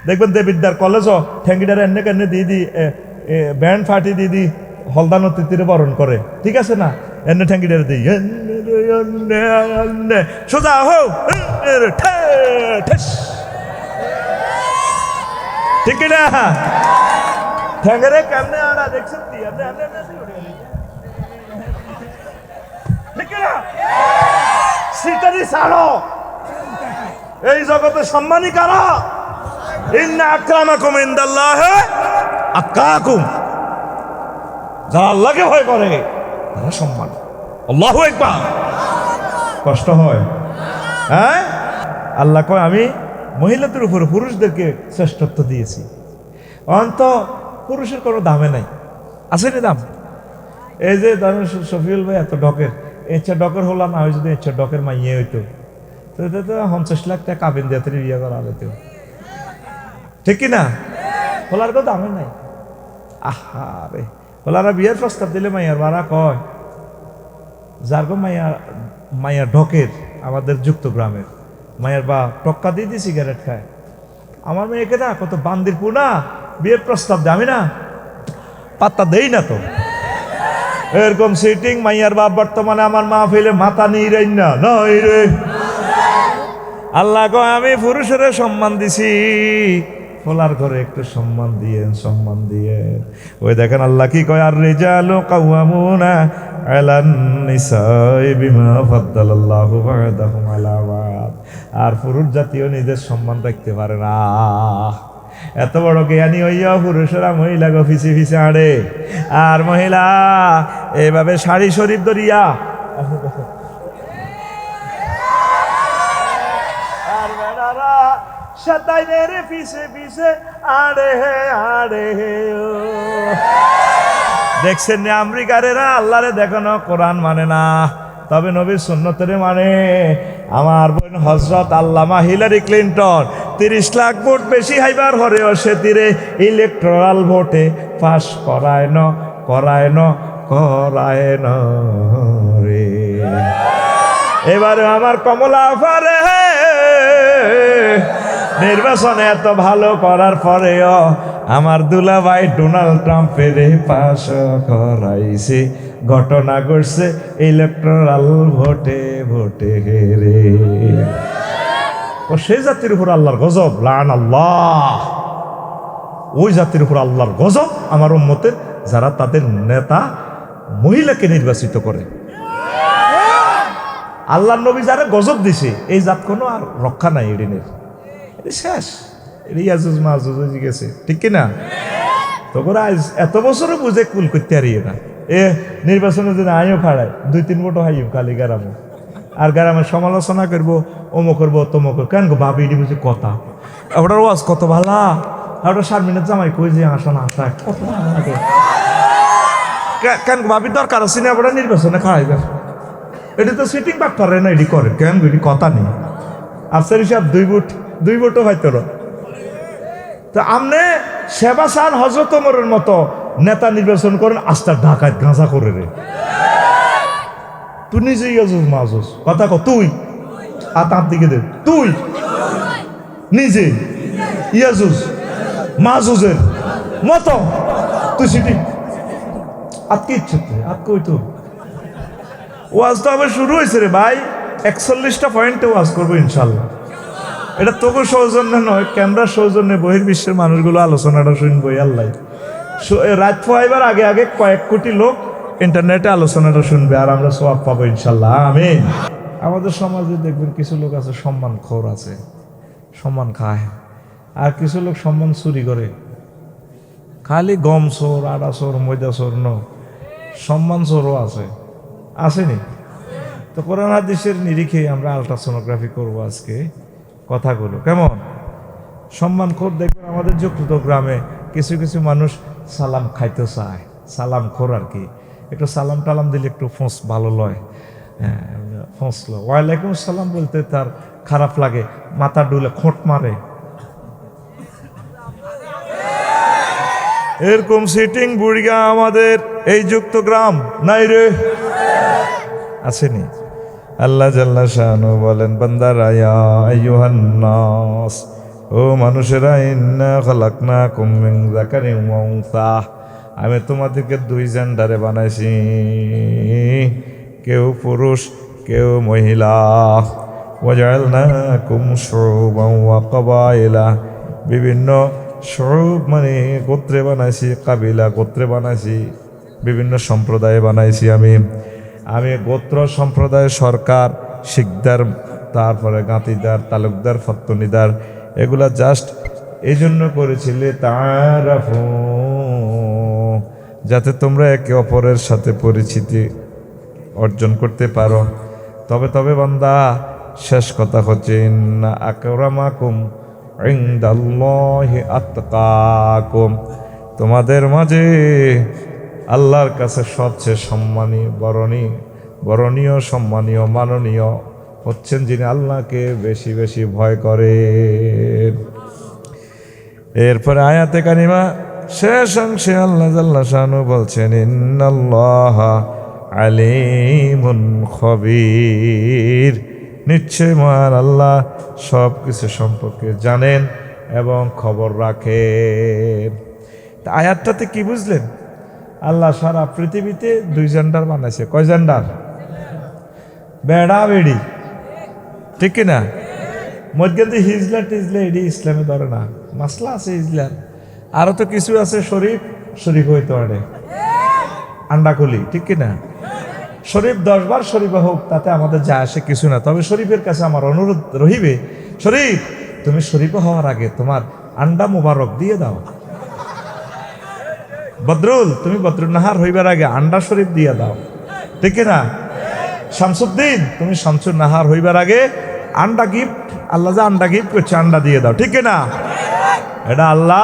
দেখবেন দেবিদ্যার কলেজও ঠ্যাঙ্গিটারে এনে কেনে দিয়ে দি ব্যান্ড ফাটি দিয়ে দি হলদা নদীতে বরণ করে, ঠিক আছে না? এনে ঠ্যাঙ্গিটারে দিই সোজা হো, ঠিক না? ঠ্যাঙ্গেরে কেমনে আড়া দেখছেন কি? এই জগতে সম্মানী কারা? ইন্না আকরামাকুম ইনদাল্লাহি আতকাকুম। যারা আল্লাহকে ভয় করে তারা সম্মান। আল্লাহু আকবার। কষ্ট হয়, হ্যাঁ? আল্লাহ কয় আমি মহিলাদের উপরে পুরুষদেরকে শ্রেষ্ঠত্ব দিয়েছি। অন্ত পুরুষের কোনো দামে নাই, আছে না দাম? এই যে ধরেন শফিউল ভাই এত ডকের, এচ্ছা ডকের হলাম, আমি যদি এচ্ছা ডকের মাইয়ে হইতো তো 50 লাখ টাকা কাবিন দিয়ে বিয়ে করা হতো, ঠিক কিনা? হলার তো দামে নাই। আহা রে, হলারা বিয়ের প্রস্তাব দিলে মাইয়ার বারা কয়, যার গো মাইয়া ঢকের, আমাদের যুক্ত গ্রামের মায়ের বা টক্কা দিয়ে দিয়ে সিগারেট খায়, আমার মেয়েকে না কত বান্দির পুনা বিয়ের প্রস্তাব দেয়, আমি না পাত্তা দেই না তো। এরকম সিটিং মাইয়ার বাপ বর্তমানে আমার মা ফেলে মাথা নিয়ে রে না নই রে। আল্লাহ কয় আমি পুরুষের সম্মান দিছি, ফলার ঘরে একটু সম্মান দিয়ে। ওই দেখেন আল্লাহ কি কয়, আর রিজালু কাওয়ামুনা আলান নিসাই বিমা ফাদ্দালাল্লাহু বা'দাহুম আলা বা'দ। আর পুরুষ জাতীয় নিজের সম্মান রাখতে পারে না। এত বড় জ্ঞানী হইয়া পুরুষেরা মহিলাকে ফিসে ফিসে আড়ে, আর মহিলা এভাবে শাড়ি শরীফ ধরিয়া আর বেড়ারা শতাইনের ফিসে ফিসে আড়ে হে ও। দেখছেন না আমেরিকারেরা আল্লাহরে দেখানো কোরআন মানে না, তবে নবীর সুন্নতের মানে। আমার বোন হজরত আল্লামা হিলারি ক্লিন্টন 30 লাখ ভোট বেশি হাইবার হরেও সে তীরে ইলেকট্রাল ভোটে পাস করায় ন রে। এবারে আমার কমলা ফারে নির্বাচনে এত ভালো করার পরেও আমার দুলাভাই ডোনাল্ড ট্রাম্পের পাস করাইছে, ঘটনা ঘটছে ইলেকট্রাল ভোটে হেরে। ও সেই জাতির উপর আল্লাহর গজব, লান আল্লাহ। ওই জাতির উপর আল্লাহর গজব আমার উম্মতের, যারা তাদের নেতা মহিলাকে নির্বাচিত করে। আল্লাহর নবী যারা গজব দিছে, এই জাত কোনো আর রক্ষা নাই, এডিনের শেষ। ইয়াজুজ মাজুজ হয়ে গেছে, ঠিক কিনা? তখন আজ এত বছরও বুঝে কুল করতে হারিয়ে না। নির্বাচনের জন্য আইও খাড়ায় 2-3 ভোটও হাইও খালি গ্রামে, আর গ্রামের সমালোচনা করবো, অমো করবো তমো করবো। কেন গো ভাবি এটি বুঝি কথা, ওটার ওয়াজ কত ভালা, ওটা 7 মিনিট জামাই কই যে আসা না আসা কত ভালো লাগে। কেন ভাবির দরকার আছে না ওটা নির্বাচনে খাড়াইবে? এটি তো সিটিং বাক পারে না, এটি করে কেন? এটি কথা নেই। আফসার হিসাব 2 ভোটও হয়তো। তো আমনে সেবা সান হজরত ওমরের মতো নেতা নির্বাচন করেন, আস্তার ঢাকায় গাঁজা করে রে। তুই নিজে ইয়াজুজ মাজুজ কথা কো, তুই হাত দিকে দে, তুই নিজে ইয়াজুজ মাজুজের মতো তুই সিটি আজকে ইচ্ছে আজকে ওই তো ওয়াজ তো আবার শুরু হয়েছে রে ভাই। 41টা পয়েন্টে ওয়াজ করবো ইনশাল্লাহ। এটা তোকে সৌজন্যে নয়, ক্যামেরার সৌজন্যে বহির্বিশ্বের মানুষগুলো আলোচনাটা শুনবই। আল্লাহ রাত পোহাইবার আগে কয়েক কোটি লোক ইন্টারনেটে আলোচনাটা শুনবে, আর আমরা সওয়াব পাবো ইনশাল্লাহ, আমিন। আমাদের সমাজে দেখবেন কিছু লোক আছে সম্মান খোর আছে, সম্মান খায়, আর কিছু লোক সম্মান চুরি করে। খালি গম চোর, আটা চোর, ময়দা চোর ন, সম্মান চোরও আসেনি? তো কোরআন হাদিসের নিরিখে আমরা আলট্রাসোনোগ্রাফি করবো আজকে কথাগুলো। কেমন সম্মান খোর দেখবেন আমাদের যুক্ত গ্রামে কিছু কিছু মানুষ সালাম খাইতে চায়, সালাম খোর আর কি। একটু সালাম টালাম দিলে একটু ফোঁস ভালো লয়, ফোঁসলো ওয়ালাইকুম সালাম বলতে তার খারাপ লাগে, মাথা ডুলে খোঁট মারে। এরকম সিটিং বুড়িয়া আমাদের এই যুক্ত গ্রাম নাই রে, আসেনি? আল্লাহ জাল্লা শানু বলেন, বান্দারা ইয়া আইয়ুহান নাস ও মানুষেরা, ইন্না খালাকনাকুম মিন যাকারিন ওয়া উনসা, আমি তোমাদেরকে দুই জেন্ডারে বানাইছি, কেউ পুরুষ কেউ মহিলা। ওয়াজআলনাকুম শুউবান ওয়া কাবাইলা, বিভিন্ন শুউব মানে গোত্রে বানাইছি, কাবিলা গোত্রে বানাইছি, বিভিন্ন সম্প্রদায়ে বানাইছি। আমি গোত্র সম্প্রদায়, সরকার, শিকদার, তারপরে গাঁতিদার, তালুকদার, ফত্তনিদার, এগুলা জাস্ট এই জন্য করেছিলে তাআরাফু, যাতে তোমরা একে অপরের সাথে পরিচিতি অর্জন করতে পারো। তবে বান্দা, শেষ কথা হচ্ছে ইন্না আকরামাকুম ইনদাল্লাহি আতকাকুম, তোমাদের মাঝে আল্লাহর কাছে সবচেয়ে বরণীয়, সম্মানীয়, মাননীয় হচ্ছেন যিনি আল্লাহকে বেশি বেশি ভয় করেন। এরপরে আয়াতে কারিমা শেষ অংশে আল্লাহ জাল্লা শানু বলছেন ইন্নাল্লাহা আলিমুন খবীর, নিশ্চয় মহান আল্লাহ সব কিছু সম্পর্কে জানেন এবং খবর রাখেন। তা আয়াতটাতে কি বুঝলেন? আল্লাহ সারা পৃথিবীতে দুই জেন্ডার বানাইছে। কয় জেন্ডার? বেড়া বেড়ি, ঠিক কিনা? মধ্যে হিজলা টিজলা এডি ইসলামে ধরে না, মাসলা আছে হিজলার। আরো তো কিছু আছে শরীফ হইতে পারে, আন্ডাকুলি, ঠিক কিনা? শরীফ 10 বার শরীফ হোক, তাতে আমাদের যা আসে কিছু না। তবে শরীফের কাছে আমার অনুরোধ রহিবে, শরীফ তুমি শরীফ হওয়ার আগে তোমার আন্ডা মুবারক দিয়ে দাও। বদরুল তুমি বদরুল নাহার হইবার আগে আন্ডা শরীফ দিয়ে দাও, ঠিক না? শামসুদ্দিন তুমি শামসুর নাহার হইবার আগে আন্ডা গিফট, আল্লাহ যা আন্ডা গিফট করছে আন্ডা দিয়ে দাও, ঠিক না? এটা আল্লাহ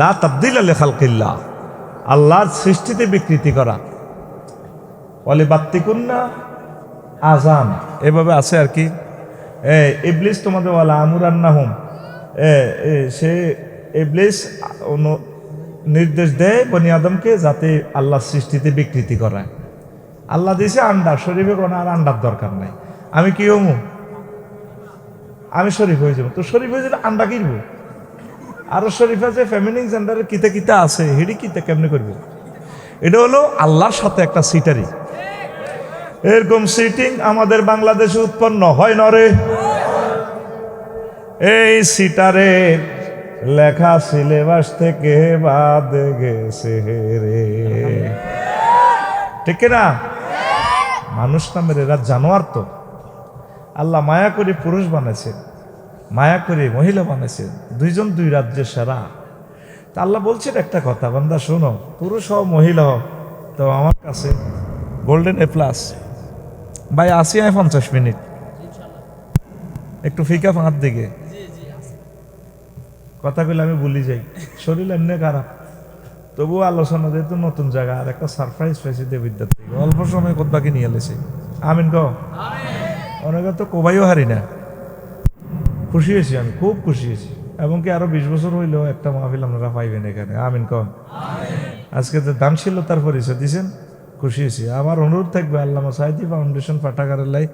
লা তাবদিলা লিখালকিল্লাহ, আল্লাহর সৃষ্টিতে বিকৃতি করা। বলে বাত্তিকুন্না আজান, এভাবে আছে আর কি। ইবলিস তোমাদের ওয়ালা আমুরান্নাহুম, সে ইবলিস নির্দেশ দেয় বনি আদমকে যাতে আল্লাহ সৃষ্টিতে বিকৃতি করায়। আল্লাহ দিয়েছে আন্ডা, শরীফে কোনো আর আন্ডার দরকার নাই। আমি কি হমু? আমি শরীফ হয়ে যাবো। তো শরীফ হয়ে যাবে আন্ডা কিনবো। আরো শরীফ আছে ফেমিনিন জেন্ডারের কিতা আছে, হেডি কিতা কেমনে করবো? এটা হলো আল্লাহর সাথে একটা সিটারি। এরকম সিটিং আমাদের বাংলাদেশে উৎপন্ন হয় না রে? এই সিটারের লেখা সিলেবাস থেকে বাদ গেছে রে, ঠিক না? মানুষ নামের এরা জানোয়ার। তো আল্লাহ মায়া করে পুরুষ বানাইছেন, মায়া করে মহিলা বানাইছেন, দুইজন দুই রাজ্যের সেরা। তা আল্লাহ বলছেন একটা কথা, বান্দা শোনো, পুরুষ হও মহিলা হও, তো আমার কাছে গোল্ডেন A+। ভাই আসি আমি 50 মিনিট, একটু ফিকা ফাঁক দিকে কথা কইলে আমি ভুলি যাই, শরীর এমনি খারাপ। তবুও আলোচনা যেহেতু নতুন জায়গা, আর একটা সারপ্রাইজ পাইছি দেবিদ্যার থেকে, অল্প সময় কোথাকে নিয়ে এলেছি। আমিন ক অনেকে তো কোবাইও হারি না। খুশি হয়েছি, আমি খুব খুশি হয়েছি। এবং কি আরো 20 বছর হইলেও একটা মাহফিল আপনারা পাইবেন এখানে। আমিন কন। আজকে যে দানশীলতার পরিচয় দিয়েছেন, খুশি হয়েছি। আমার অনুরোধ থাকবে, আল্লামা সাইদি ফাউন্ডেশন পাঠাগারের লাই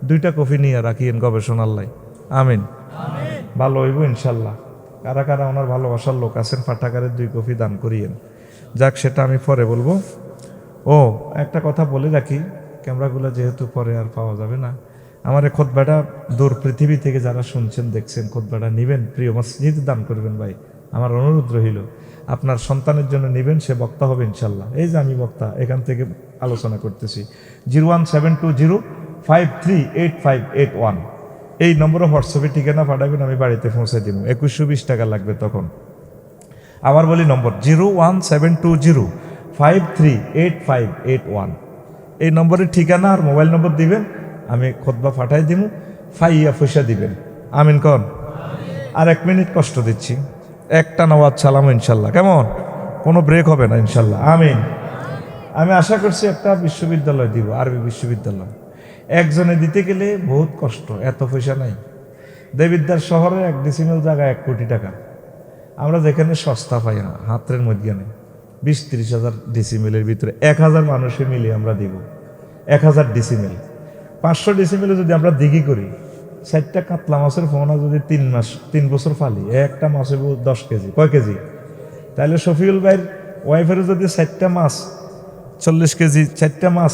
2টা কফি নিয়ে রাখিয়েন গবেষণার লাই। আমিন। ভালো হইব ইনশাল্লাহ। কারা কারা ওনার ভালোবাসার লোক আছেন, পাঠাগারের 2 কফি দান করিয়েন। যাক, সেটা আমি পরে বলবো। ও একটা কথা বলে রাখি, ক্যামেরাগুলো যেহেতু পরে আর পাওয়া যাবে না, আমার এই খুতবাটা দূর পৃথিবী থেকে যারা শুনছেন দেখছেন, খুতবাটা নিবেন, প্রিয় মসজিদে দান করবেন ভাই, আমার অনুরোধ রইল। আপনার সন্তানের জন্য নিবেন, সে বক্তা হবে ইনশাল্লাহ। এই যে আমি বক্তা, এখান থেকে আলোচনা করতেছি। 01720538581 এই নম্বরে হোয়াটসঅ্যাপে ঠিকানা পাঠাবেন, আমি বাড়িতে পৌঁছে দিব। 2120 টাকা লাগবে তখন। আবার বলি নম্বর 01720538581, এই নম্বরের ঠিকানা আর মোবাইল নম্বর দিবেন, আমি খুতবা পাঠাই দিব, ফাইয়া পয়সা দিবেন। আমিন কন। আর 1 মিনিট কষ্ট দিচ্ছি, একটা নওয়াজ সালাম ইনশাল্লাহ, কেমন? কোনো ব্রেক হবে না ইনশাল্লাহ। আমিন। আমি আশা করছি একটা বিশ্ববিদ্যালয় দিব, আরবি বিশ্ববিদ্যালয়। একজনে দিতে গেলে বহুত কষ্ট, এত পয়সা নাই। দেবিদ্যার শহরে 1 ডেসিমেল জায়গা 1 কোটি টাকা। আমরা যেখানে সস্তা পাই না, হাতের মধ্যে নেই, 20-30 হাজার ডেসিমেলের ভিতরে 1000 মানুষে মিলে আমরা দিব। 1000 ডেসিমেল, 500 ডেসিমেলে যদি আমরা দিঘি করি, 4টা কাতলা মাছের পোনা যদি 3 বছর ফালি, একটা মাছে 10 কেজি, কয় কেজি? তাহলে শফিউল ভাইয়ের ওয়াইফেরও যদি 4টা মাছ 40 কেজি, 4টা মাছ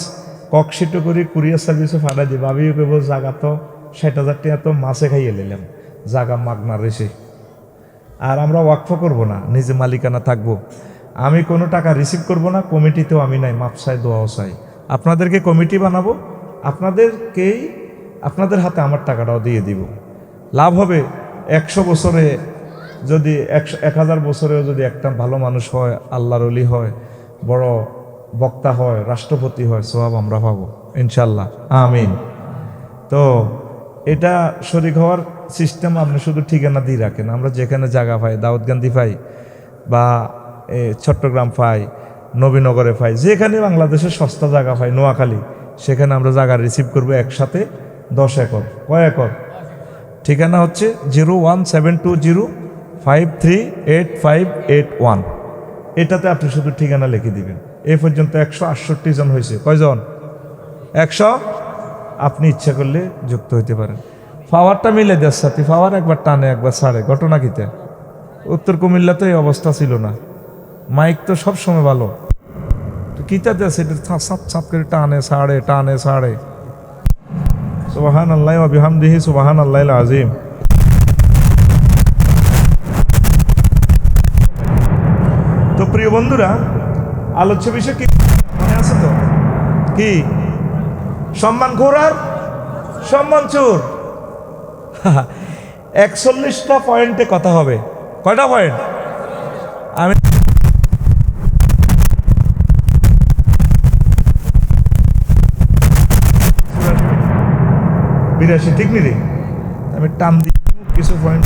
ককশিটো করে কুরিয়ার সার্ভিসে ফাটাই দিই, ভাবিও কেবল জাগা তো 60,000 টাকা তো মাছে খাইয়ে নিলাম, জাগা মাগনা রয়েছে। আর আমরা ওয়াকফ করব না, নিজে মালিকানা থাকবো। আমি কোনো টাকা রিসিভ করব না, কমিটিতেও আমি নাই, মাপ চাই, দোয়াও চাই। আপনাদেরকে কমিটি বানাবো, আপনাদের হাতে আমার টাকাটাও দিয়ে দিব। লাভ হবে 100 বছরে, যদি 1000 বছরেও যদি একটা ভালো মানুষ হয়, আল্লাহর ওলি হয়, বড় বক্তা হয়, রাষ্ট্রপতি হয়, সওয়াব আমরা পাবো ইনশাল্লাহ, আমিন। তো এটা শরীক হওয়ার সিস্টেম আপনি শুধু ঠিকানা দিয়ে রাখেন। আমরা যেখানে জায়গা পাই, দাউদকান্দি পাই বা চট্টগ্রাম পাই, নবীনগরে পাই, যেখানে বাংলাদেশের সস্তা জায়গা পাই, নোয়াখালী, সেখানে আমরা জায়গা রিসিভ করবো একসাথে 10 একর। কয় একর? ঠিকানা হচ্ছে 01720538581। এটাতে আপনি শুধু ঠিকানা লিখে দিবেন। এই পর্যন্ত 168 জন হয়েছে। কয়জন? 100। আপনি ইচ্ছা করলে যুক্ত হইতে পারেন। পাওয়ারটা মিলে দেশ সাথে, পাওয়ার একবার টানে একবার ছাড়ে, ঘটনা কিতে? উত্তর কুমিল্লা তো এই অবস্থা ছিল না, মাইক তো সব সময় ভালো, তো কিতা দেশ এটা ছাপ ছাপ করে টানে ছাড়ে, টানে ছাড়ে। সুবহানাল্লাহি ওয়া বিহামদিহি সুবহানাল্লাহিল আযীম। তো প্রিয় বন্ধুরা, আলোচ্য বিষয় কি মনে আছে তো? কি? সম্মান ঘোর আর সম্মান চোর। 41টা পয়েন্টে কথা হবে। কয়টা পয়েন্ট? আমি 82, ঠিক নি রে? আমি টান দিয়ে কিছু পয়েন্ট।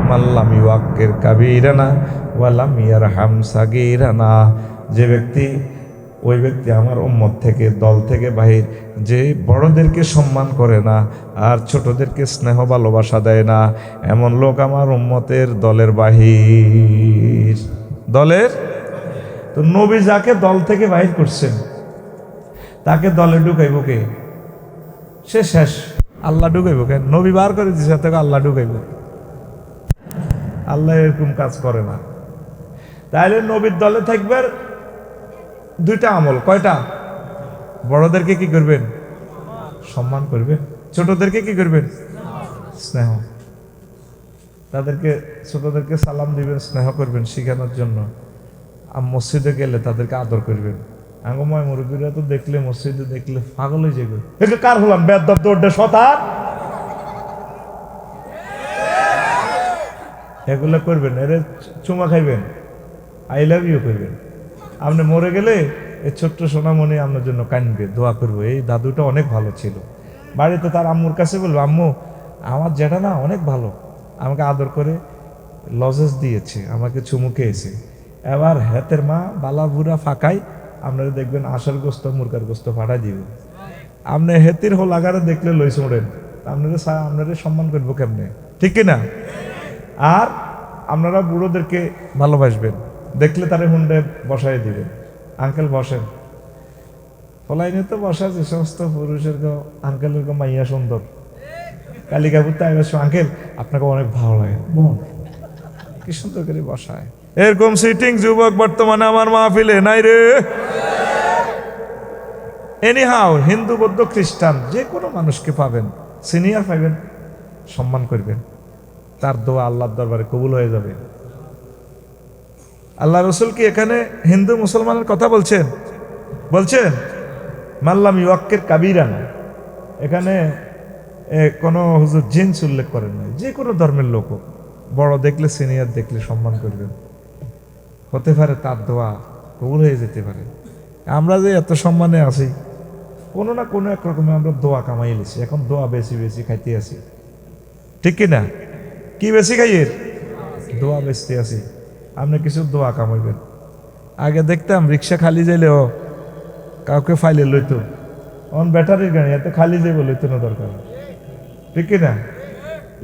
মাল্লাম ইউয়াক্কির কাবীরানা ওয়ালাম ইয়ারহাম সাগীরানা। যে ব্যক্তি, ওই ব্যক্তি আমার উম্মত থেকে, দল থেকে বাহির, যে বড়দেরকে সম্মান করে না আর ছোটদেরকে স্নেহ ভালোবাসা দেয় না, এমন লোক আমার উম্মতের দলের বাহির। দলের তো নবী যাকে দল থেকে বাহির করছেন, তাকে দলে ঢুকাইব কে? সে শেষ। আল্লাহ ঢুকাইব কেন? নবী বার করে দিচ্ছে, তাকে আল্লাহ ঢুকাইব? আল্লাহ এরকম কাজ করে না। তাহলে নবীর দলে থাকবার 2টা আমল। কয়টা? বড়দেরকে কি করবেন? সম্মান করবেন। ছোটদেরকে কি করবেন? স্নেহ। তাদেরকে, ছোটদেরকে সালাম দিবেন, স্নেহ করবেন শেখানোর জন্য। আর মসজিদে গেলে তাদেরকে আদর করবেন। আঙ্গময় মুরব্বীরা তো দেখলে, মসজিদে দেখলে পাগল হয়ে যাবে, একে কার হলাম বেদব দৌড়ে শতার, এগুলো করবেন। এর চুমা খাইবেন, আই লাভ ইউ করবেন। আপনি মরে গেলে এই ছোট্ট সোনামণি আপনার জন্য কাঁদবে, দোয়া করবো, এই দাদুটা অনেক ভালো ছিল। বাড়িতে তার আম্মুর কাছে বলবো, আম্মু আমার জ্যাঠা না অনেক ভালো, আমাকে আদর করে লজেস দিয়েছে, আমাকে চুমু খেয়েছে। এবার হেতের মা বালা বুড়া ফাঁকাই আপনারা দেখবেন আশার গোস্ত, মুরগার গোস্ত ফাটাই দিবে। আপনি হেতির হোল আগারে দেখলে লইস ওড়েন, আপনারা সম্মান করবো কেমনে? ঠিক কিনা? আর আপনারা বুড়োদেরকে ভালোবাসবেন, দেখলে তারে হুন্ডে বসাই দিবেন, আঙ্কেল বসেন। ফলাইনে তো বসা যে সমস্ত পুরুষের আঙ্কেলের মাইয়া সুন্দর, কালিকাপুর তাই আঙ্কেল আপনাকে অনেক ভালো লাগে, বোন কি সুন্দর করে বসায়। এরকম সিটিং যুবক বর্তমানে আমার মাহফিলে নাই রে। এনিহাও, হিন্দু, বৌদ্ধ, খ্রিস্টান যে কোনো মানুষকে পাবেন, সিনিয়র পাবেন, সম্মান করবেন, তার দোয়া আল্লাহর দরবারে কবুল হয়ে যাবে। আল্লাহ রসুল কি এখানে হিন্দু মুসলমানের কথা বলছেন? মাল্লাম ইউয়াক্কির কাবীরানা। এখানে কোনো হুজুর জিন্স উল্লেখ করেন নাই। যে কোনো ধর্মের লোক, বড় দেখলে, সিনিয়র দেখলে সম্মান করবেন। হতে পারে তার দোয়া কবুল হয়ে যেতে পারে। আমরা যে এত সম্মানে আছি, কোনো না কোনো এক রকমে আমরা দোয়া কামাই লিছি। এখন দোয়া বেশি বেশি খাইতে আছি, ঠিক কিনা? কি বেশি খাইয়ের? দোয়া বেচতে আছি। আপনি কিছু দোয়া কামাইবেন। আগে দেখতাম রিক্সা খালি যাইলেও কাউকে ফাইলে লইতো, অন ব্যাটারির গাড়ি এত খালি যাইব লইতো না, দরকার, ঠিক কিনা?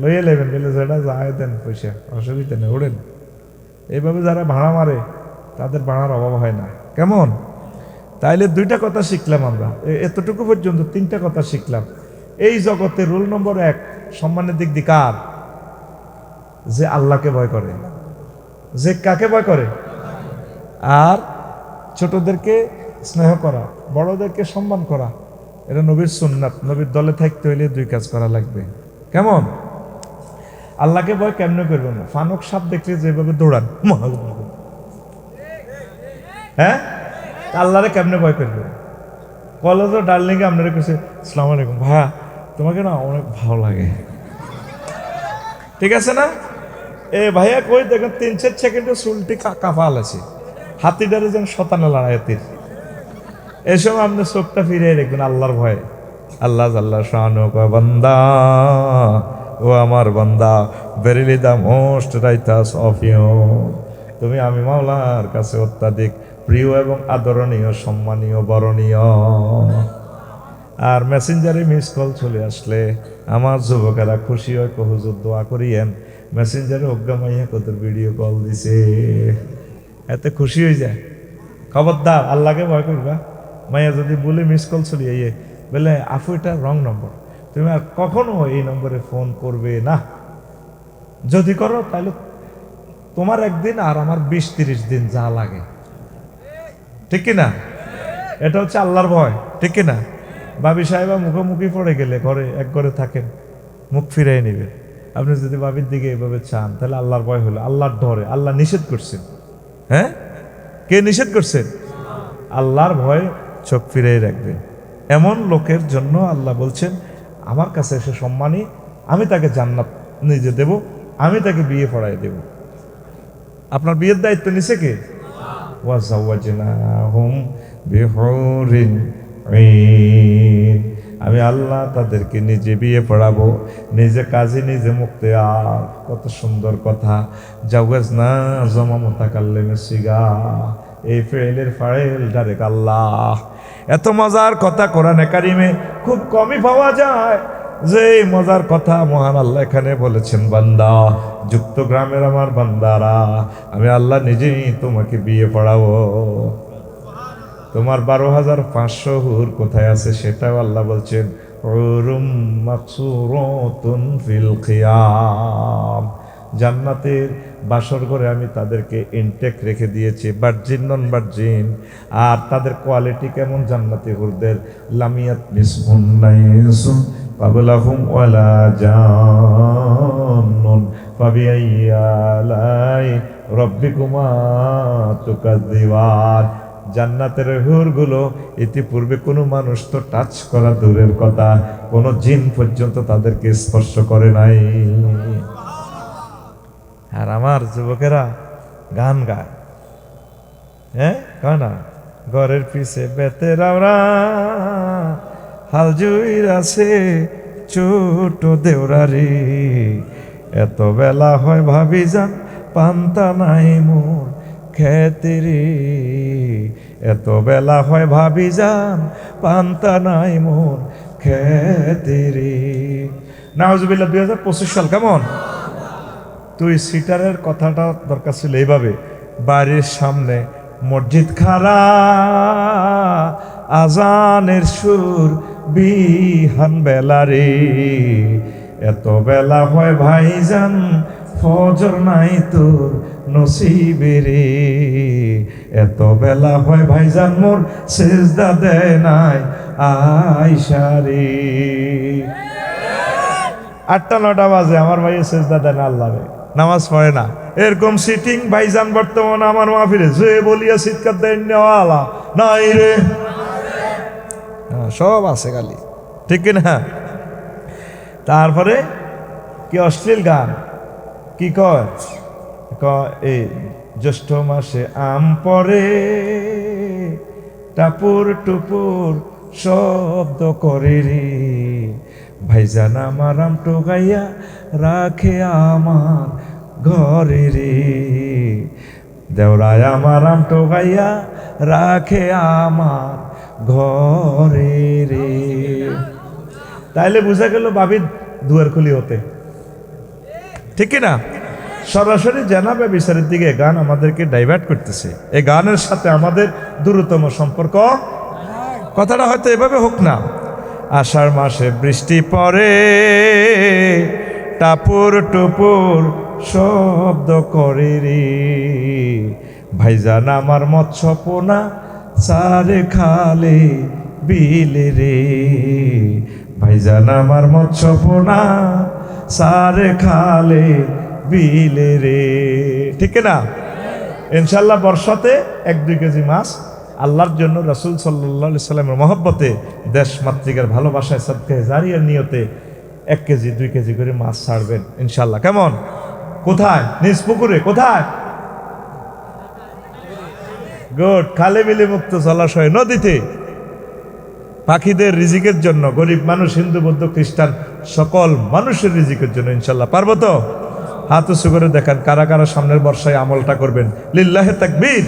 লইয়া লেবেন, বলে যেটা যায় দেন পয়সা, অসুবিধা নেই, ওড়েন। এইভাবে যারা ভাড়া মারে তাদের ভাড়ার অভাব হয় না। কেমন? তাইলে দুইটা কথা শিখলাম আমরা, এতটুকু পর্যন্ত তিনটা কথা শিখলাম। এই জগতে রুল নম্বর 1 সম্মানের দিক দিয়ে কার? যে আল্লাহকে ভয় করে। যে কাকে ভয় করে? আর ছোটদেরকে স্নেহ করা, বড়দেরকে সম্মান করা, এটা নবীর সুন্নাত। নবীর দলে থাকতে হইলে 2 কাজ করা লাগবে। কেমন? আল্লাহকে ভয় কেমনে করবেন না? ফানুক সাপ দেখলে যেভাবে দৌড়ান, হ্যাঁ, আল্লাহরে কেমনে ভয় করবে? কলেজও ডার্লিংয়ে আপনারা কাছে আসসালামু আলাইকুম ভাইয়া, তোমাকে না অনেক ভালো লাগে, ঠিক আছে না? এ ভাইয়া কই দেখেন 3-4 সেকেন্ডে চুলটি কাঁপাল আছে, হাতিটারে যেন শতানা লড়াইতির। এই সময় আপনি চোখটা ফিরিয়ে দেখবেন আল্লাহর ভয়ে। আল্লাহ শানু কয়, বান্দা, ও আমার বান্দা, verily the most righteous of you, তুমি আমি মাওলার কাছে অত্যাধিক প্রিয় এবং আদরণীয়, সম্মানীয়, বরণীয়। আর মেসেঞ্জারে মিস কল চলে আসলে আমার যুবকেরা খুশি হয়, হুজুর দোয়া করিয়েন, মেসেঞ্জারে অজ্ঞা মাইয়া কত ভিডিও কল দিছে, এতে খুশি হয়ে যায়। খবরদার আল্লাহকে ভয় করবা। মাইয়া যদি বলে মিস কল চলিয়ে বলে আফু এটা রং নম্বর, তুমি আর কখনো এই নম্বরে ফোন করবে না। যদি করো তাহলে তোমার একদিন আর আমার 20-30 দিন যা লাগে, ঠিক কিনা? এটা হচ্ছে আল্লাহর ভয়, ঠিক কিনা? ভাবি সাহেবা মুখোমুখি পড়ে গেলে ঘরে এক ঘরে থাকেন, মুখ ফিরাই নেবেন। আপনি যদি ভাবির দিকে এভাবে চান তাহলে আল্লাহর ভয় হলো, আল্লাহর ডরে। আল্লাহ নিষেধ করছেন, হ্যাঁ? কে নিষেধ করছেন? আল্লাহর ভয় চোখ ফিরাই রাখবেন। এমন লোকের জন্য আল্লাহ বলছেন, আমার কাছে এসে সম্মানী, আমি তাকে জান্নাত নিজে দেব, আমি তাকে বিয়ে পড়াই দেব। আপনার বিয়ের দায়িত্ব নিছে কে? ওয়াজাওয়াজনাহুম বিহুরিন ঈন, আমি আল্লাহ তাদেরকে নিজে বিয়ে পড়াবো, নিজে কাজী, নিজে মুক্তিয়ার। কত সুন্দর কথা। জাওয়াজনা জমা মুতাকাল্লিমে সিগা, এই ফেলের ফাইল ডাইরেক্ট আল্লাহ। এত মজার কথা কোরআনে কারিমে খুব কমই পাওয়া যায়। যে মজার কথা মহান আল্লাহ এখানে বলেছেন, বান্দা, যুক্ত গ্রামের আমার বান্দারা, আমি আল্লাহ নিজেই তোমাকে বিয়ে পড়াবো। তোমার 12,500 হুর কোথায় আছে সেটাও আল্লাহ বলছেন, হুরুম মাকসুরাতুন ফিল খিয়াম, জান্নাতের বাসর ঘরে আমি তাদেরকে ইনটেক রেখে দিয়েছি, ভার্জিন নন ভার্জিন। আর তাদের কোয়ালিটি কেমন জান্নাতি হুরদের? লামিয়াত মিসহুন নাইসুন ক্বাবলাহুম ওয়ালা জান্নুন ফাবিআইয়ি আলাই রাব্বিকুমা তুকাযযিবান। জান্নাতের হুরগুলো ইতিপূর্বে কোনো মানুষ তো টাচ করা দূরের কথা, কোনো জিন পর্যন্ত তাদেরকে স্পর্শ করে নাই। আর আমার যুবকেরা গান গায়, হ্যাঁ, কয় না, ঘরের পিছে বেতেরাওরা হাল জুইর আছে ছোট দেওরারি, এত বেলা হয় ভাবি যান পান্তা নাই মোর খেতেরি, এত বেলা হয় ভাবি যান পান্তা নাই মোর খেতেরি। নাউজুবিল্লাহ। 2025 সাল কেমন? তুই সিটারের কথাটা দরকার ছিল এইভাবে, বাড়ির সামনে মসজিদ খাড়া, আজানের সুর বিহান বেলা রে, এত বেলা হয় ভাইজান ফজর নাই তোর নসিবে রে, এত বেলা হয় ভাইজান মোর সেজদা দেয় নাই আয়সা রে। 8টা-9টা বাজে আমার ভাইয়ের সেজদা দেয় না আল্লাহ রে, নামাজ পড়ে না। এরকম সিটিং ভাইজান বর্তমানে আমার মাহফিলে যে বলিয়া চিৎকার দেন নেওয়ালা নাই রে, সব আছে খালি, ঠিক কিনা? তারপরে কি অশ্লীল গান, কি কয়, এই জ্যৈষ্ঠ মাসে আম পরে টাপুর টুপুর শব্দ করে রে, ভাইজান আমার আম টোকাইয়া রাখে আমার ঘরে রে, দেওরায় আমার আম টোকাইয়া রাখে আমার ঘরে রে। তাইলে বোঝা গেল ভাবি দুয়ার খুলি হতে, ঠিক কিনা? সরাসরি জানাবে বিচারের দিকে গান আমাদেরকে ডাইভার্ট করতেছে। এই গানের সাথে আমাদের দূরতম সম্পর্ক। কথাটা হয়তো এভাবে হোক না, আষাঢ় মাসে বৃষ্টি পড়ে, টাপুর টুপুর শব্দ করে রে, ভাইজান আমার মৎস্য পোনা চারে খালে বিলে রে, ভাইজান আমার মৎস্য পোনা চারে খালে বিলে রে। ঠিক না? ইনশাল্লাহ বর্ষাতে 1-2 কেজি মাছ আল্লাহর জন্য রাসূল সাল্লাল্লাহু আলাইহি সাল্লামের মহব্বতে, দেশ মাতৃকার ভালোবাসায়, সদকায়ে জারিয়ার নিয়তে 1 কেজি 2 কেজি করে মাছ ছাড়বেন ইনশাল্লাহ। কেমন? কোথায়? নিজ পুকুরে। কোথায়? গুড। খালে বিলে মুক্ত জলাশয়, নদীতে, পাখিদের রিজিকের জন্য, গরিব মানুষ, হিন্দু বৌদ্ধ খ্রিস্টান সকল মানুষের রিজিকের জন্য ইনশাল্লাহ। পারবো তো? হাত উঁচু করে দেখান কারা কারা সামনের বর্ষায় আমলটা করবেন। লিল্লাহে তাকবীর।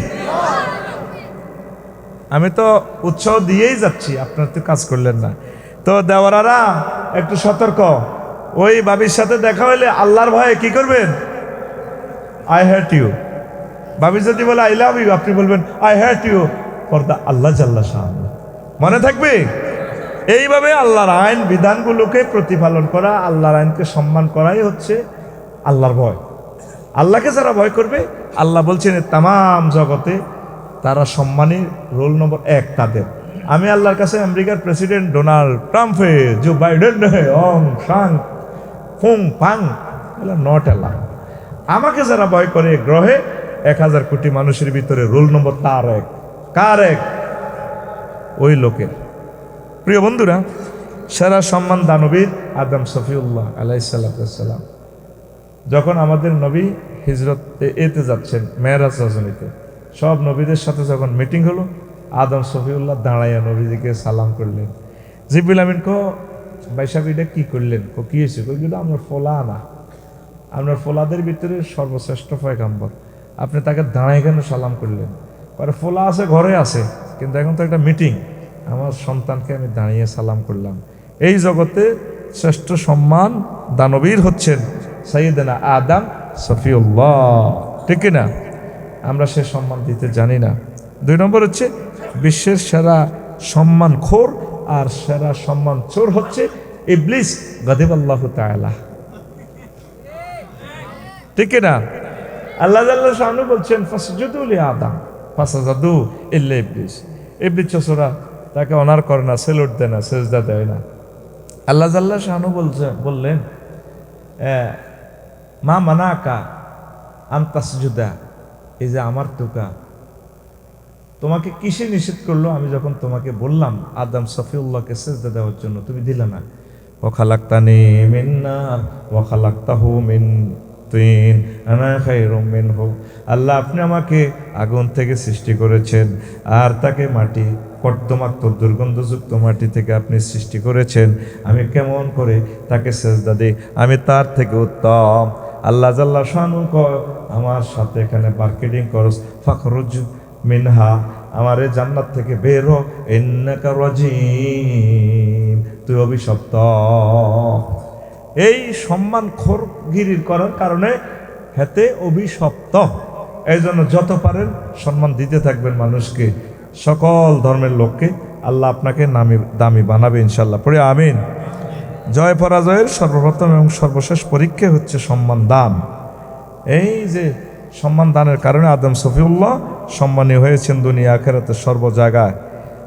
আমি তো উৎসাহ দিয়েই যাচ্ছি, আপনার তো কাজ করলেন না। তো দেওয়ারারা একটু সতর্ক, ওই বাবির সাথে দেখা হইলে আল্লাহর ভয়ে কি করবেন? I hate you. বাবি যদি বলে আই লাভ ইউ, আপনি বলবেন I hate you for the Allah জাল্লা শাহ। মনে থাকবে? এইভাবে আল্লাহর আইন বিধানগুলোকে প্রতিপালন করা, আল্লাহর আইনকে সম্মান করাই হচ্ছে আল্লাহর ভয়। আল্লাহকে যারা ভয় করবে, আল্লাহ বলছেন তামাম জগতে তারা সম্মানী রোল নম্বর 1 তাদের। আমি আল্লাহর কাছে আমেরিকার প্রেসিডেন্ট ডোনাল্ড ট্রাম্পে, জো বাইডেন, অং সাং ফুং ফাং নট এলা। আমাকে যারা ভয় করে গ্রহে 1000 কোটি মানুষের ভিতরে রোল নম্বর তার 1। কার 1? ওই লোকের। প্রিয় বন্ধুরা, সেরা সম্মান দানবীর আদম সফিউল্লাহ আলাইহিস সালাম। যখন আমাদের নবী হিজরত এতে যাচ্ছেন মেরাজ রজনীতে, সব নবীদের সাথে যখন মিটিং হলো, আদম সফিউল্লাহ দাঁড়াইয়া নবীজিকে সালাম করলেন। জিবরিল আমিন কো বাইশাবিটা কি করলেন? কি হয়েছে? কইগুলো আমার ফোলা আনা, আপনার ফোলাদের ভিতরে সর্বশ্রেষ্ঠ পয়গম্বর, আপনি তাকে দাঁড়াই কেন সালাম করলেন? পরে ফোলা আছে, ঘরে আছে, কিন্তু এখন তো একটা মিটিং, আমার সন্তানকে আমি দাঁড়িয়ে সালাম করলাম। এই জগতে শ্রেষ্ঠ সম্মান দানবীর হচ্ছেন সাইয়েদনা আদম সফিউল্লাহ। ঠিক না? আমরা সে সম্মান দিতে জানি না। 2 নম্বর হচ্ছে বিশ্বের সেরা সম্মান খোর আর সেরা সম্মান চোর হচ্ছে ইবলিস গাদিবাল্লাহু তাআলা। ঠিক না? আল্লাহ জাল্লা শানু বলছেন ফাসজুদু লি আদম ফাসাজাদু ইল্লা ইবলিস। ইবলিস চোরা তাকে অনার করে না, সেলুট দেয় না, সেজদা দেয় না। আল্লাহ জাল্লা শানু বললেন মা মানাকা আন তাসজুদা, এই যে আমার তোকা, তোমাকে কিসে নিষেধ করলো? আমি যখন তোমাকে বললাম আদম সফিউল্লাহকে সেজদা দেওয়ার জন্য, তুমি দিলে না। ওয়া খালাকতানি মিন নার ওয়া খালাকতাহু মিন তিন আনা খায়রুম মিনহু। আল্লাহ, আপনি আমাকে আগুন থেকে সৃষ্টি করেছেন, আর তাকে মাটি, কর্দমাক্ত দুর্গন্ধযুক্ত মাটি থেকে আপনি সৃষ্টি করেছেন। আমি কেমন করে তাকে সেজদা দিই? আমি তার থেকে উত্তম। আল্লাহ জাল্লা শানু আমার সাথে এখানে মার্কেটিং করস, ফাখরুজ মিনহা, আমার এই জান্নাত থেকে বের হ, ইন্নাকা রাজিম, তুই অভিশপ্ত। এই সম্মান খোরগিরির করার কারণে হেতে অভিশপ্ত। এই জন্য যত পারেন সম্মান দিতে থাকবেন মানুষকে, সকল ধর্মের লোককে। আল্লাহ আপনাকে দামি বানাবে ইনশাল্লাহ। পড়ে আমিন। জয় পরাজয়ের সর্বপ্রথম এবং সর্বশেষ পরীক্ষা হচ্ছে সম্মান দান। এই যে সম্মান দানের কারণে আদম সফিউল্লাহ সম্মানী হয়েছেন দুনিয়া আখিরাতে সর্ব জায়গায়।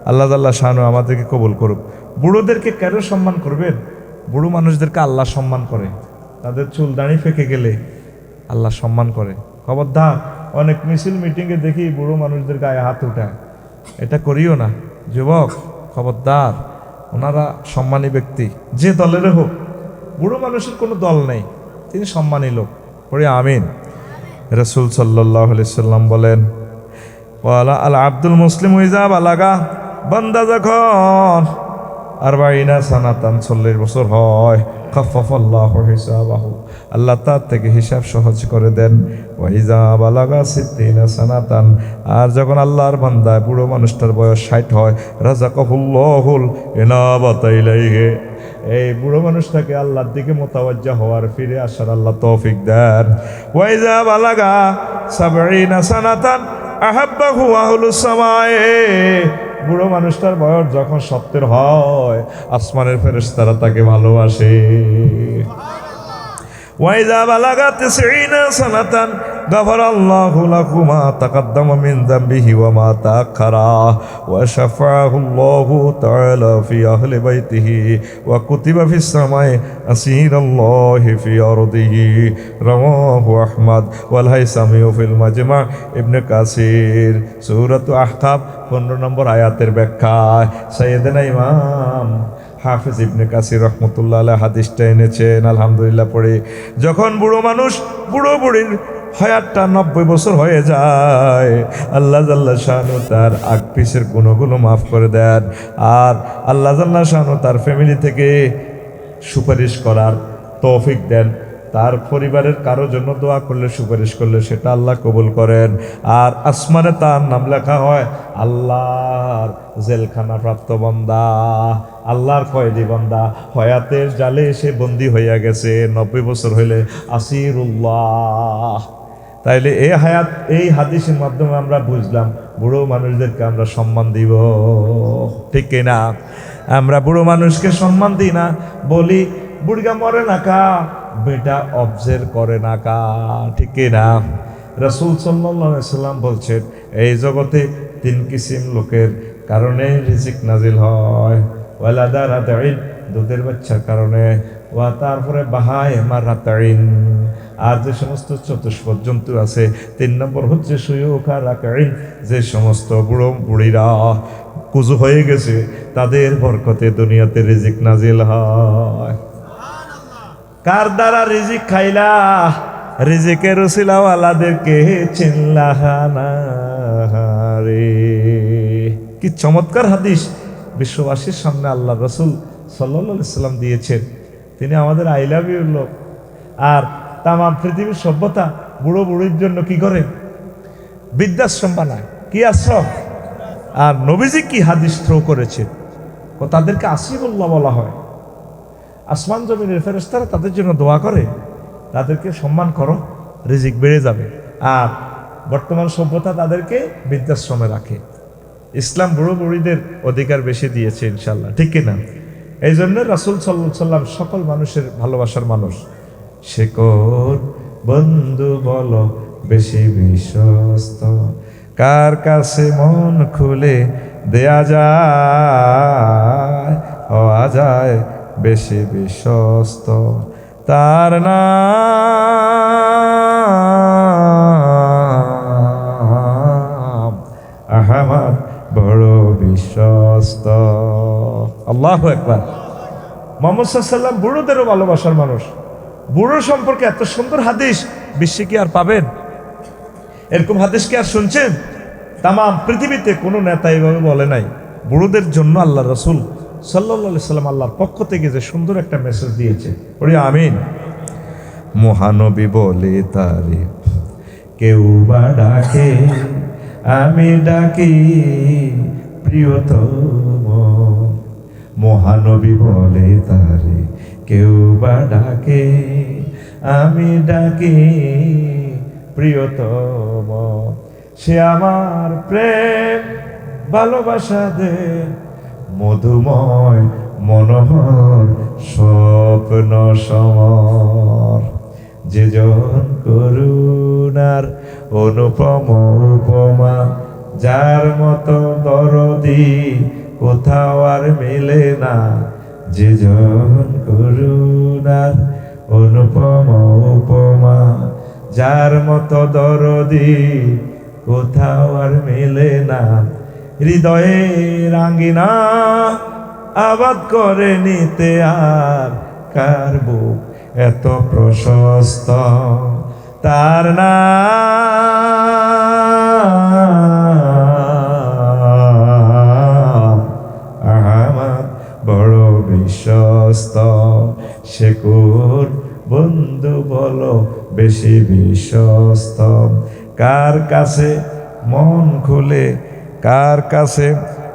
আল্লাহ তাআলা শানু আমাদেরকে কবুল করুক। বুড়োদেরকে কেন সম্মান করবেন? বুড়ো মানুষদেরকে আল্লাহ সম্মান করে, তাদের চুল দাড়ি ফেঁকে গেলে আল্লাহ সম্মান করে। খবরদার, অনেক মিছিল মিটিংয়ে দেখি বুড়ো মানুষদের গায়ে হাত উঠায়, এটা করিও না যুবক, খবরদার। ওনারা সম্মানী ব্যক্তি, যে দলের হোক। বুড়ো মানুষের কোনো দল নেই, তিনি সম্মানী লোক। পড়ে আমিন। রাসূল সাল্লাল্লাহু আলাইহি সাল্লাম বলেন, ওয়ালা আল আব্দুল মুসলিম ইজা বালাগা, বান্দা যখন আরবাইনা সানাতান 40 বছর হয়, খাফফাল্লাহু হিসাবাহু, আল্লাহ তার থেকে হিসাব সহজ করে দেন। ওয়াইজা বালাগা সিদ্দিনা সানাতান, আর যখন আল্লাহর বান্দা বুড়ো মানুষটার বয়স 60 হয়, রাযাকাহুল্লাহুল ইনাবাতা ইলাইহি, এই বুড়ো মানুষটাকে আল্লাহর দিকে মোতাওয়াজ্জা হওয়ার, ফিরে আসার আল্লাহ তৌফিক দেন। ওয়াইজা বালাগা সাবঈনা সানাতান আহাব্বাহু আহলুস সামায়ে, বুড়ো মানুষটার বয়স যখন 70 হয়, আসমানের ফেরেশতারা তাকে ভালোবাসে। ওয়াইজা বালাগা 90 সানাতান গাফারাল্লাহু লাহু মা তাকাদ্দামা মিন যামবিহি ওয়া মা তাআখারা ওয়া শাফাআহুল্লাহু তাআলা ফি আহলি বাইতিহি ওয়া কুতিবা ফিস সামাই আসীরাল্লাহি ফি আরদিহি, রাওয়াহু আহমদ ওয়াল হাইসামি ফিল মাজমা। ইবনে কাসির সূরাতুল আহকাফ 15 নম্বর আয়াতের ব্যাখ্যায় সাইয়েদনা ইমাম হাফেজ ইবনে কাসির রহমতুল্লাহ আলাইহি হাদিসটা এনেছেন। আলহামদুলিল্লাহ পড়ে যখন বুড়ো মানুষ, বুড়ো বুড়ির হায়াতটা 90 বছর হয়ে যায়, আল্লাহ জাল্লা শানু তার আগ পিছের গুণগুলো মাফ করে দেন, আর আল্লাহ জাল্লা শানু তার ফ্যামিলি থেকে সুপারিশ করার তৌফিক দেন। তার পরিবারের কারো জন্য দোয়া করলে, সুপারিশ করলে সেটা আল্লাহ কবুল করেন। আর আসমানে তার নাম লেখা হয় আল্লাহর জেলখানা প্রাপ্ত বান্দা, আল্লাহর কয়েদি বান্দা। হয়াতের জালে সে বন্দী হইয়া গেছে, 90 বছর হইলে আসিরুল্লাহ। তাইলে এই হাদিসের মাধ্যমে আমরা বুঝলাম বুড়ো মানুষদেরকে আমরা সম্মান দিব, ঠিক কিনা? আমরা বুড়ো মানুষকে সম্মান দিই না, বলি বুড়িগা মরে না কা, বেটা অবজার্ভ করে না কা, ঠিক কিনা? রাসূল সাল্লাল্লাহু আলাইহি সাল্লাম বলছেন এই জগতে 3 কিসিম লোকের কারণে রিজিক নাজিল হয়। ওয়ালাদা রাতাইন, দুধের বাচ্চার কারণে, ওয়া তারপরে বাহায় মারাতাইন, আর যে সমস্ত চতুষ্পদ জন্তু আছে। 3 নম্বর হচ্ছে সুয়ুখা রাকাইন, যে সমস্ত বুড়ো বুড়িরা কুজু হয়ে গেছে তাদের বরকতে দুনিয়াতে রিজিক নাজিল হয়। কার দ্বারা রিজিক খাইলা? রিজিকের উসিলাওয়ালাদেরকে চিনলাহানা রে। কি চমৎকার হাদিস বিশ্ববাসীর সামনে আল্লাহ রাসূল সাল্লাল্লাহু আলাইহি সাল্লাম দিয়েছেন। তিনি আমাদের আই লাভ ইউ লোক। আর তাম পৃথিবীর সভ্যতা বুড়ো বুড়ির জন্য কি করে? বৃদ্ধাশ্রম বানায়। কি আশ্রম? আর নবীজি কি হাদিস থ্রো করেছে, তাদেরকে আসিরুল্লাহ বলা হয়। আসমান জমিনের ফেরেশতারা তাদের জন্য দোয়া করে, তাদেরকে সম্মান করো, রিজিক বেড়ে যাবে। আর বর্তমান সভ্যতা তাদেরকে বৃদ্ধাশ্রমে রাখে। ইসলাম বুড়ো বুড়িদের অধিকার বেশি দিয়েছে ইনশাল্লাহ, ঠিক কিনা? এই জন্য রাসূল সাল্লাল্লাহু আলাইহি সাল্লাম সকল মানুষের ভালোবাসার মানুষ। সে কোন বন্ধু বলো বেশি বিশ্বস্ত, কার কাছে মন খুলে দেয়া যায়, হওয়া যায় বেশি বিশ্বস্ত, তার নাম আহমদ, বড় বিশ্বস্ত। আল্লাহু আকবার। মুহাম্মদ সাল্লাল্লাহু আলাইহি সাল্লাম বুড়োদেরও ভালোবাসার মানুষ। বুড়ো সম্পর্কে এত সুন্দর হাদিস বিশ্বে কি আর পাবেন? এরকম হাদিস কি আর শুনছেন? তাম পৃথিবীতে কোনো নেতা এইভাবে বলে নাই। বুড়োদের জন্য আল্লাহ রাসূল সাল্লাল্লাহু আলাইহি সাল্লাম আল্লাহর পক্ষ থেকে যে সুন্দর একটা মেসেজ দিয়েছে, পড়ি আমিন। মহানবী বলে তারে কেউ বা ডাকে, আমি ডাকি প্রিয়তম। মহানবী বলে তারে কেউ বা ডাকে, আমি ডাকি প্রিয়তম। সে আমার প্রেম ভালোবাসা দে, মধুময় মনোহর স্বপ্ন সমর। যেজন করুণার অনুপম উপমা, যার মতো দরদি কোথাও আর মেলে না। যেজন করুণার অনুপম উপমা, যার মতো দরদি কোথাও আর মেলে না। হৃদয়ে রাঙ্গিনা আবাদ করে নিতে আর কার বুক এত প্রশস্ত, তার নাম আহমদ, বড় বিশ্বস্ত, সে কোন বন্ধু বলো বেশি বিশ্বস্ত। কার কাছে মন খুলে, কার কাছে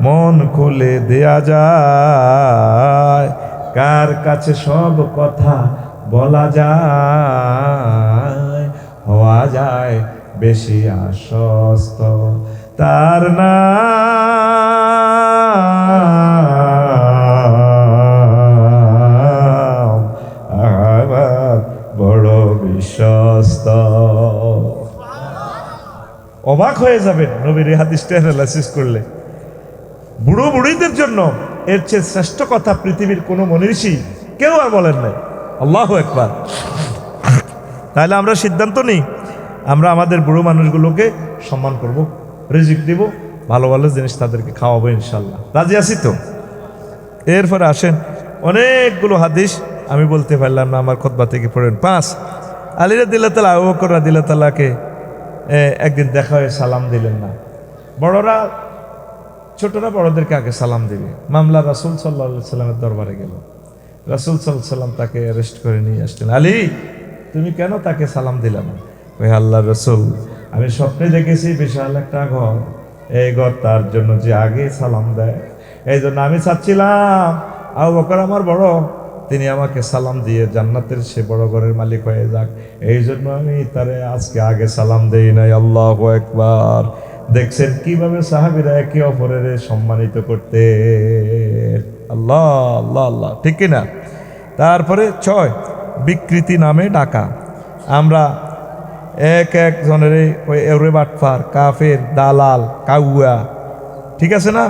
মন খুলে দেয়া যায়, কার কাছে সব কথা বলা যায়, হওয়া যায় বেশি আশ্বস্ত। তার নাম আমার বড় বিশ্বস্ত। অবাক হয়ে যাবেন নবীর এই হাদিসটা অ্যানালাইসিস করলে। বুড়ো বুড়িদের জন্য এর চেয়ে শ্রেষ্ঠ কথা পৃথিবীর কোনো মনীষী কেউ আর বলেন নাই। আল্লাহু আকবার। তাহলে আমরা সিদ্ধান্ত নিই, আমরা আমাদের বুড়ো মানুষগুলোকে সম্মান করব, রিজিক দিব, ভালো ভালো জিনিস তাদেরকে খাওয়াবো ইনশাল্লাহ। রাজি আছি তো? এরপরে আসেন, অনেকগুলো হাদিস আমি বলতে পারলাম না, আমার খুতবা থেকে পড়েন। 5, আলী রাদিয়াল্লাহু তাআলা আবু বকর রাদিয়াল্লাহু তাআলাকে একদিন দেখা হয়ে সালাম দিলেন না। বড়রা ছোটরা বড়দেরকে আগে সালাম দিবে। মামলা রাসূল সাল্লাল্লাহু আলাইহি সাল্লামের দরবারে গেল। রাসূল সাল্লাল্লাহু আলাইহি সাল্লাম তাকে অ্যারেস্ট করে নিয়ে আসলেন। আলী, তুমি কেন তাকে সালাম দিলে না? ওই আল্লাহর রাসূল, আমি স্বপ্নে দেখেছি বিশাল একটা ঘর, এই ঘর তার জন্য যে আগে সালাম দেয়, এই জন্য আমি চাচ্ছিলাম আবু বকর আমার বড়, তিনি আমাকে সালাম দিয়ে জান্নাতের সে বড় ঘরের মালিক হয়ে যাক, এই জন্য আমি তারে আজকে আগে সালাম দেই নাই। আল্লাহু আকবার। দেখছেন কিভাবে সাহাবীরা একে অপরের সম্মানিত করতে। আল্লাহ আল্লাহ আল্লাহ, ঠিক কিনা? তারপরে 6, বিকৃতি নামে ডাকা। আমরা এক একজনের ওই এউরে বাটফার, কাফের, দালাল, কাউয়া, ঠিক আছে না?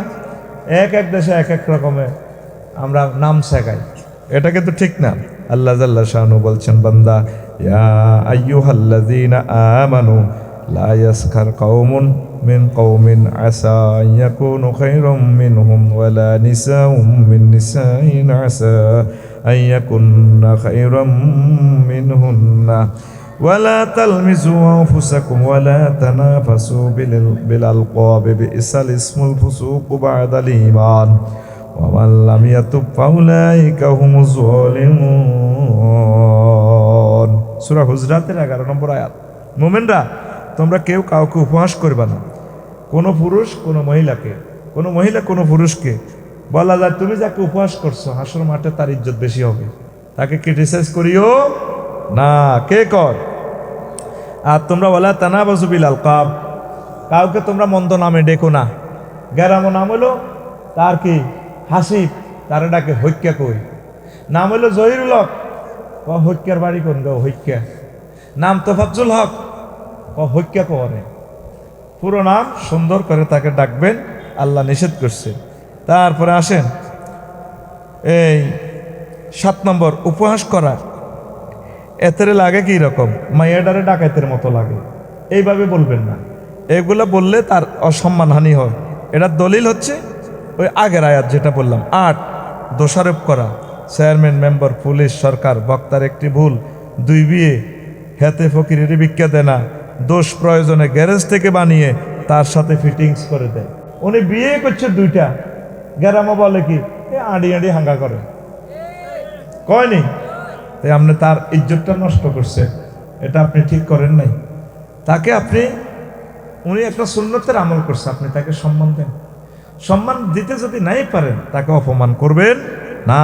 এক এক দেশে এক এক রকমের আমরা নাম শেখাই, এটা কিন্তু ঠিক না। আল্লাহ জাল্লা শানু বলছেন, বান্দা, ইয়া আইয়ুহাল্লাযীনা আমানু লা ইয়াসখার কওমুন মিন কওমিন আসা আন ইয়াকুনু খায়রাম মিনহুম ওয়ালা নিসাউম মিন নিসাইন আসা আন ইয়াকুননা খায়রাম মিনহুন্না ওয়ালা তালমিজু আনফুসাকুম ওয়ালা তানাফাসু বিল আলকাবি বিইসাল ইসমুল ফুসুকু বা'দাল ঈমান ওয়া মান লাম ইয়াতুব ফাউলাইকা হুমুজ যালিমুন। সূরা হুজরাতের 11 নম্বর আয়াত। মুমিনরা, তোমরা কেউ কাউকে উপহাস করবে না, কোনো পুরুষ কোনো মহিলাকে, কোনো মহিলা কোনো পুরুষকে। বলা যায় তুমি যাকে উপহাস করছো হাসর মাঠে তার ইজ্জত বেশি হবে, তাকে ক্রিটিসাইজ করিও না। কে কর? আর তোমরা বলা তানাবাজু বিল আলকাব, কাউকে তোমরা মন্দ নামে ডেকো না। গ্যারামো নাম হলো তার কি হাসিব, তারে ডাকে হৈক্যা কই। নাম হলো জহিরুল হক, ক হৈক্যার বাড়ি কোন গো হৈক্যা। নাম তোফাজ্জুল হক, ক হৈক্যা করে। পুরো নাম সুন্দর করে তাকে ডাকবেন, আল্লাহ নিষেধ করছে। তারপরে আসেন এই 7 নম্বর, উপহাস করা। এতেরে লাগে কি রকম? মাইয়াডারে ডাকাইতের মতো লাগে, এইভাবে বলবেন না। এগুলো বললে তার অসম্মানহানি হয়। এটার দলিল হচ্ছে ওই আগের আয়াত যেটা বললাম। 8, দোষারোপ করা। চেয়ারম্যান, মেম্বার, পুলিশ, সরকার, বক্তার একটি ভুল, 2 বিয়ে, হেতে ফকিরের ভিক্ষা দেয় না, দোষ প্রয়োজনে গ্যারেজ থেকে বানিয়ে তার সাথে ফিটিংস করে দেয়। উনি বিয়ে করছে 2টা, গ্যারামো বলে কি আড়ি আড়ি হাঙ্গা করে, কয়নি? তাই আপনি তার ইজ্জতটা নষ্ট করছে, এটা আপনি ঠিক করেন নাই। তাকে আপনি, উনি একটা সুন্নতের আমল করছে, আপনি তাকে সম্মান দেন। সম্মান দিতে যদি নাই পারেন তাকে অপমান করবেন না।